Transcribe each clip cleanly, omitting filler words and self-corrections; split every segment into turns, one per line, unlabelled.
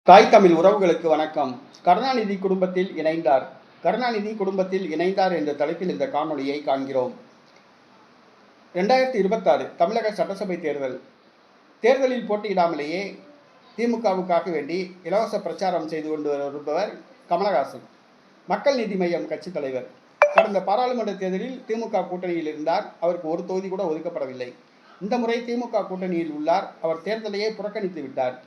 தாய் தமிழ் உறவுகளுக்கு வணக்கம். கருணாநிதி குடும்பத்தில் இணைந்தார். கருணாநிதி குடும்பத்தில் இணைந்தார் என்ற தலைப்பில் இந்த காணொளியை காண்கிறோம். 2026 தமிழக சட்டசபை தேர்தலில் போட்டியிடாமலேயே திமுகவுக்காக வேண்டி இலவச பிரச்சாரம் செய்து கொண்டு வருபவர் கமலஹாசன், மக்கள் நீதி மய்யம் கட்சி தலைவர். கடந்த பாராளுமன்ற தேர்தலில் திமுக கூட்டணியில் இருந்தார். அவருக்கு ஒரு தொகுதி கூட ஒதுக்கப்படவில்லை. இந்த முறை திமுக கூட்டணியில் உள்ளார். அவர் தேர்தலையே புறக்கணித்து விட்டார்.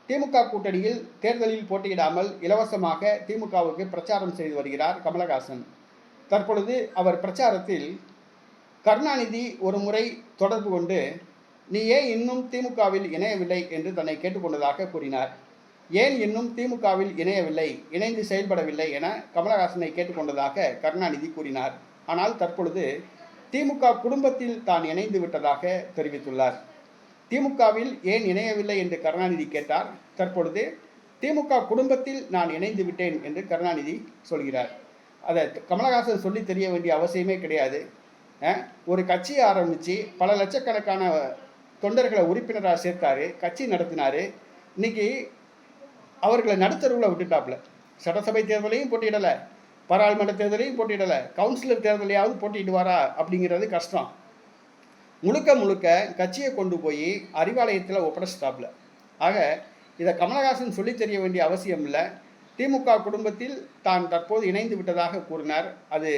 திமுக கூட்டணியில் தேர்தலில் போட்டியிடாமல் இலவசமாக திமுகவுக்கு பிரச்சாரம் செய்து வருகிறார் கமலஹாசன். தற்பொழுது அவர் பிரச்சாரத்தில் கருணாநிதி ஒரு முறை தொடர்பு கொண்டு நீ ஏன் இன்னும் திமுகவில் இணையவில்லை என்று தன்னை கேட்டுக்கொண்டதாக கூறினார். ஏன் இன்னும் திமுகவில் இணையவில்லை, இணைந்து செயல்படவில்லை என கமலஹாசனை கேட்டுக்கொண்டதாக கருணாநிதி கூறினார். ஆனால் தற்பொழுது திமுக குடும்பத்தில் தான் இணைந்து விட்டதாக தெரிவித்துள்ளார். திமுகவில் ஏன் இணையவில்லை என்று கருணாநிதி கேட்டார். தற்பொழுது திமுக குடும்பத்தில் நான் இணைந்து விட்டேன் என்று கருணாநிதி சொல்கிறார். அதை கமலஹாசன் சொல்லி தெரிய வேண்டிய அவசியமே கிடையாது. ஒரு கட்சியை ஆரம்பித்து பல லட்சக்கணக்கான தொண்டர்களை உறுப்பினராக சேர்த்தாரு, கட்சி நடத்தினார். இன்னைக்கு அவர்களை நடுத்தருவில் விட்டுட்டாப்புல. சட்டசபை தேர்தலையும் போட்டியிடலை, பாராளுமன்ற தேர்தலையும் போட்டியிடலை, கவுன்சிலர் தேர்தலையாவது போட்டியிடுவாரா அப்படிங்கிறது கஷ்டம். முழுக்க கட்சியை கொண்டு போய் அறிவாலயத்தில் ஒப்படைச்சிட்டாப்புல. ஆக இதை கமலஹாசன் சொல்லி தெரிய வேண்டிய அவசியம் இல்லை. திமுக குடும்பத்தில் தான் தற்போது இணைந்து விட்டதாக கூறினார். அது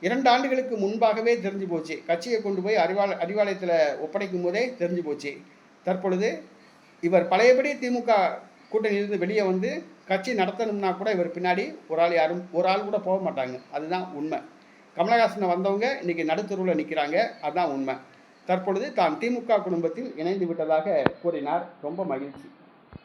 2 ஆண்டுகளுக்கு முன்பாகவே தெரிஞ்சு போச்சு. கட்சியை கொண்டு போய் அறிவாலயத்தில் ஒப்படைக்கும் போதே தெரிஞ்சு போச்சு. தற்பொழுது இவர் பழையபடி திமுக கூட்டணியிலிருந்து வெளியே வந்து கட்சி நடத்தணும்னா கூட இவர் பின்னாடி ஒரு ஆள் கூட போக மாட்டாங்க. அதுதான் உண்மை. கமலஹாசனை வந்தவங்க இன்றைக்கி நடுத்தருவில் நிற்கிறாங்க. அதுதான் உண்மை. தற்பொழுது தான் திமுக குடும்பத்தில் இணைந்து விட்டதாக கூறினார். ரொம்ப மகிழ்ச்சி.